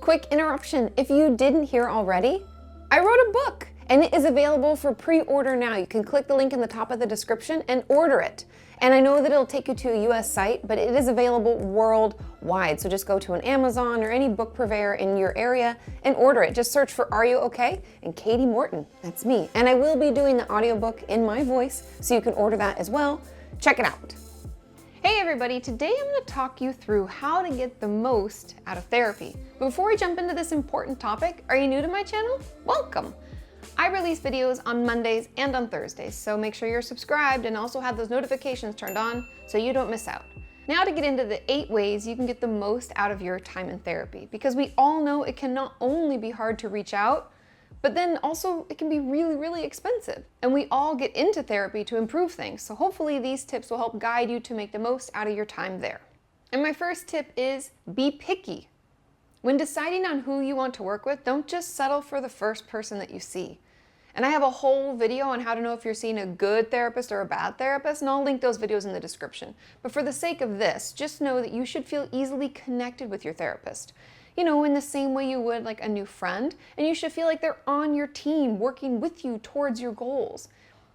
Quick interruption, if you didn't hear already, I wrote a book and it is available for pre-order now. You can click the link in the top of the description and order it. And I know that it'll take you to a US site, but it is available worldwide. So just go to an Amazon or any book purveyor in your area and order it. Just search for Are You Okay? And Kati Morton, that's me. And I will be doing the audiobook in my voice, so you can order that as well. Check it out. Hey everybody, today I'm going to talk you through how to get the most out of therapy. But before we jump into this important topic, are you new to my channel? Welcome! I release videos on Mondays and on Thursdays, so make sure you're subscribed and also have those notifications turned on so you don't miss out. Now to get into the 8 ways you can get the most out of your time in therapy, because we all know it can not only be hard to reach out, but then also it can be really, really expensive. And we all get into therapy to improve things, so hopefully these tips will help guide you to make the most out of your time there. And my first tip is be picky. When deciding on who you want to work with, don't just settle for the first person that you see. And I have a whole video on how to know if you're seeing a good therapist or a bad therapist, and I'll link those videos in the description. But for the sake of this, just know that you should feel easily connected with your therapist. You know, in the same way you would like a new friend, and you should feel like they're on your team, working with you towards your goals.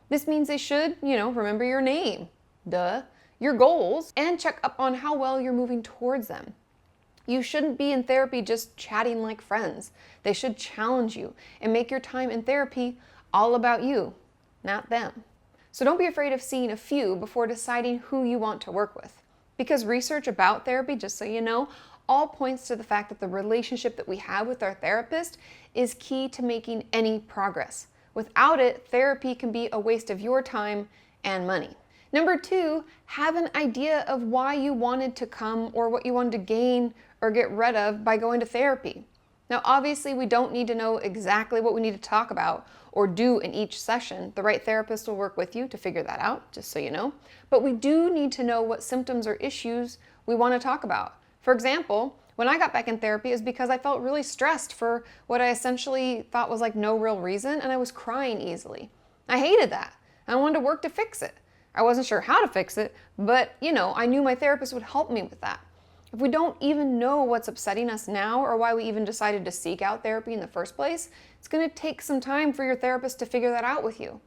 This means they should, remember your name, your goals, and check up on how well you're moving towards them. You shouldn't be in therapy just chatting like friends. They should challenge you and make your time in therapy all about you, not them. So don't be afraid of seeing a few before deciding who you want to work with. Because research about therapy, just so you know, all points to the fact that the relationship that we have with our therapist is key to making any progress. Without it, therapy can be a waste of your time and money. Number 2, have an idea of why you wanted to come or what you wanted to gain or get rid of by going to therapy. Now, obviously, we don't need to know exactly what we need to talk about or do in each session. The right therapist will work with you to figure that out, just so you know. But we do need to know what symptoms or issues we want to talk about. For example, when I got back in therapy, it was because I felt really stressed for what I essentially thought was like no real reason, and I was crying easily. I hated that. I wanted to work to fix it. I wasn't sure how to fix it, but I knew my therapist would help me with that. If we don't even know what's upsetting us now or why we even decided to seek out therapy in the first place, it's going to take some time for your therapist to figure that out with you.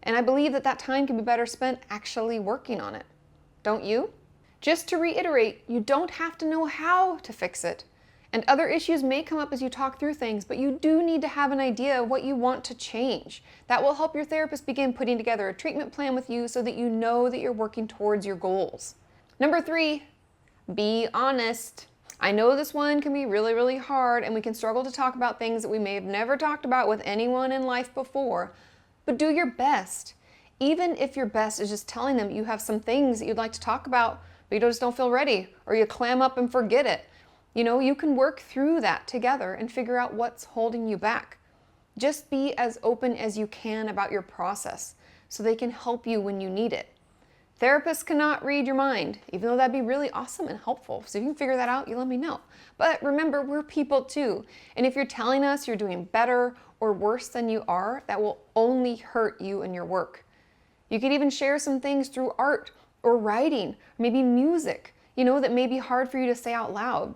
And I believe that that time can be better spent actually working on it. Don't you? Just to reiterate, you don't have to know how to fix it. And other issues may come up as you talk through things, but you do need to have an idea of what you want to change. That will help your therapist begin putting together a treatment plan with you so that you know that you're working towards your goals. Number 3, be honest. I know this one can be really, really hard, and we can struggle to talk about things that we may have never talked about with anyone in life before, but do your best. Even if your best is just telling them you have some things that you'd like to talk about, but you just don't feel ready, or you clam up and forget it. You can work through that together and figure out what's holding you back. Just be as open as you can about your process so they can help you when you need it. Therapists cannot read your mind, even though that'd be really awesome and helpful. So if you can figure that out, you let me know. But remember, we're people too. And if you're telling us you're doing better or worse than you are, that will only hurt you and your work. You could even share some things through art or writing, or maybe music, that may be hard for you to say out loud.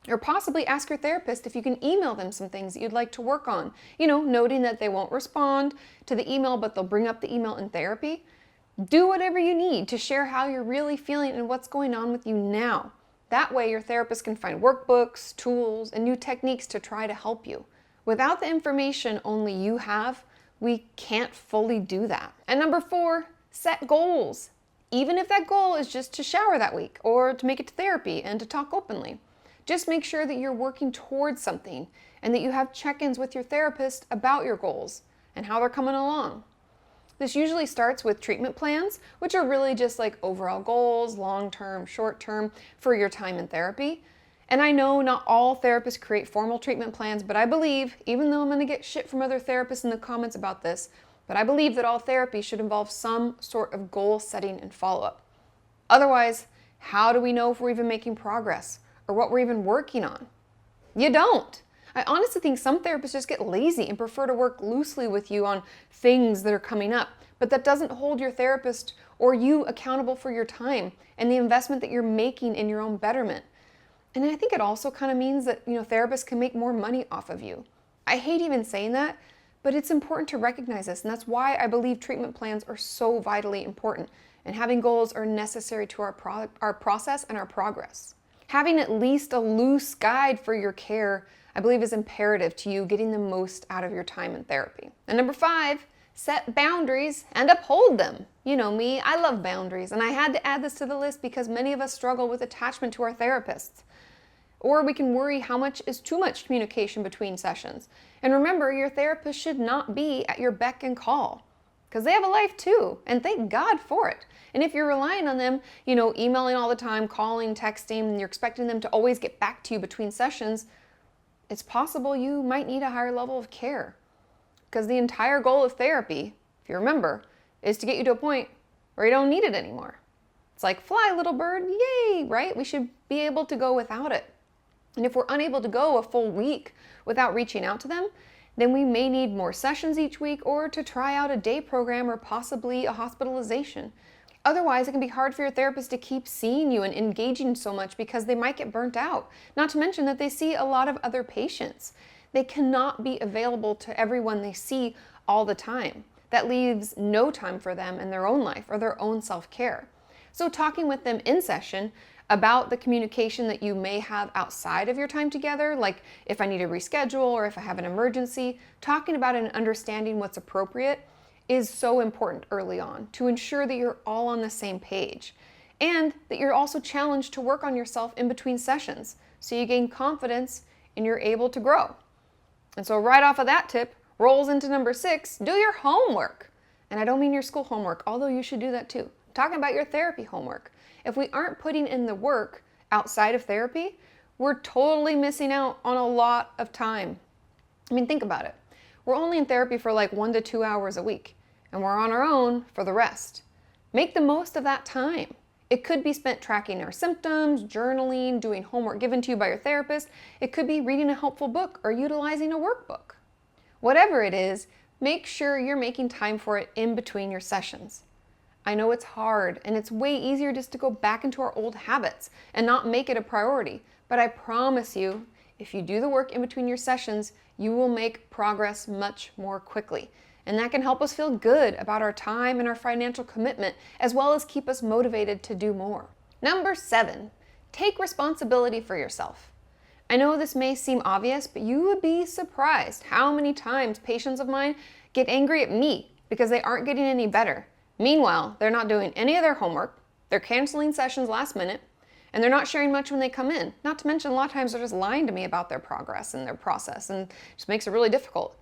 Or possibly ask your therapist if you can email them some things that you'd like to work on, noting that they won't respond to the email, but they'll bring up the email in therapy. Do whatever you need to share how you're really feeling and what's going on with you now. That way your therapist can find workbooks, tools, and new techniques to try to help you. Without the information only you have, we can't fully do that. And number 4, set goals. Even if that goal is just to shower that week or to make it to therapy and to talk openly. Just make sure that you're working towards something and that you have check-ins with your therapist about your goals and how they're coming along. This usually starts with treatment plans, which are really just like overall goals, long-term, short-term, for your time in therapy. And I know not all therapists create formal treatment plans, but I believe, even though I'm going to get shit from other therapists in the comments about this, but I believe that all therapy should involve some sort of goal setting and follow-up. Otherwise, how do we know if we're even making progress or what we're even working on? You don't. I honestly think some therapists just get lazy and prefer to work loosely with you on things that are coming up, but that doesn't hold your therapist or you accountable for your time and the investment that you're making in your own betterment. And I think it also kind of means that, therapists can make more money off of you. I hate even saying that, but it's important to recognize this. And that's why I believe treatment plans are so vitally important. And having goals are necessary to our process and our progress. Having at least a loose guide for your care, I believe, is imperative to you getting the most out of your time in therapy. And number 5, set boundaries and uphold them. You know me, I love boundaries, and I had to add this to the list because many of us struggle with attachment to our therapists. Or we can worry how much is too much communication between sessions. And remember, your therapist should not be at your beck and call, because they have a life too, and thank God for it. And if you're relying on them, emailing all the time, calling, texting, and you're expecting them to always get back to you between sessions, it's possible you might need a higher level of care. Because the entire goal of therapy, if you remember, is to get you to a point where you don't need it anymore. It's like, fly, little bird, yay, right? We should be able to go without it. And if we're unable to go a full week without reaching out to them, then we may need more sessions each week or to try out a day program or possibly a hospitalization. Otherwise, it can be hard for your therapist to keep seeing you and engaging so much because they might get burnt out. Not to mention that they see a lot of other patients. They cannot be available to everyone they see all the time. That leaves no time for them in their own life or their own self-care. So talking with them in session about the communication that you may have outside of your time together, like if I need to reschedule or if I have an emergency, talking about and understanding what's appropriate is so important early on to ensure that you're all on the same page and that you're also challenged to work on yourself in between sessions so you gain confidence and you're able to grow. And so right off of that tip rolls into number 6, do your homework. And I don't mean your school homework, although you should do that too. I'm talking about your therapy homework. If we aren't putting in the work outside of therapy, we're totally missing out on a lot of time. I mean, think about it. We're only in therapy for like 1 to 2 hours a week, and we're on our own for the rest. Make the most of that time. It could be spent tracking our symptoms, journaling, doing homework given to you by your therapist. It could be reading a helpful book or utilizing a workbook. Whatever it is, make sure you're making time for it in between your sessions. I know it's hard, and it's way easier just to go back into our old habits and not make it a priority. But I promise you, if you do the work in between your sessions, you will make progress much more quickly. And that can help us feel good about our time and our financial commitment, as well as keep us motivated to do more. Number 7, take responsibility for yourself. I know this may seem obvious, but you would be surprised how many times patients of mine get angry at me because they aren't getting any better. Meanwhile, they're not doing any of their homework, they're canceling sessions last minute, and they're not sharing much when they come in. Not to mention, a lot of times they're just lying to me about their progress and their process, and it just makes it really difficult.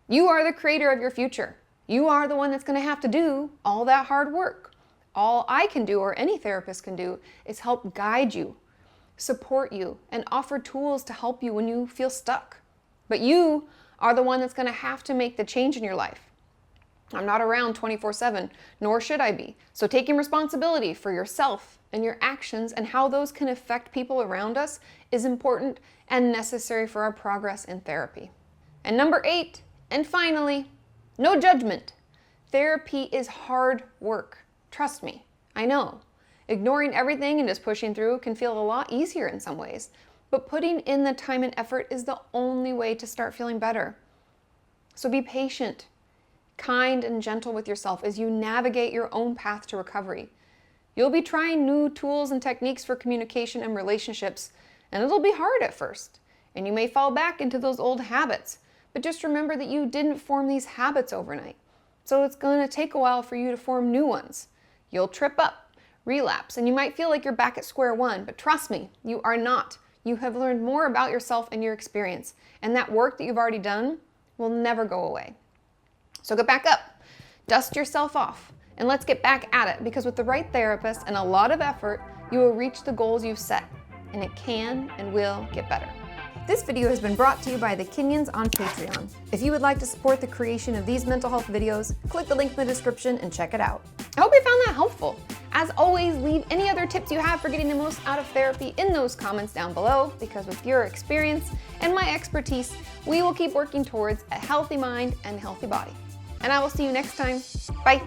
You are the creator of your future. You are the one that's going to have to do all that hard work. All I can do, or any therapist can do, is help guide you, support you, and offer tools to help you when you feel stuck. But you are the one that's going to have to make the change in your life. I'm not around 24/7, nor should I be. So taking responsibility for yourself and your actions and how those can affect people around us is important and necessary for our progress in therapy. And number 8, and finally, no judgment. Therapy is hard work. Trust me, I know. Ignoring everything and just pushing through can feel a lot easier in some ways, but putting in the time and effort is the only way to start feeling better. So be patient, kind and gentle with yourself as you navigate your own path to recovery. You'll be trying new tools and techniques for communication and relationships, and it'll be hard at first, and you may fall back into those old habits, but just remember that you didn't form these habits overnight, so it's going to take a while for you to form new ones. You'll trip up, relapse, and you might feel like you're back at square one, but trust me, you are not. You have learned more about yourself and your experience, and that work that you've already done will never go away. So get back up, dust yourself off, and let's get back at it, because with the right therapist and a lot of effort, you will reach the goals you've set, and it can and will get better. This video has been brought to you by the Kenyans on Patreon. If you would like to support the creation of these mental health videos, click the link in the description and check it out. I hope you found that helpful. As always, leave any other tips you have for getting the most out of therapy in those comments down below, because with your experience and my expertise, we will keep working towards a healthy mind and healthy body. And I will see you next time. Bye.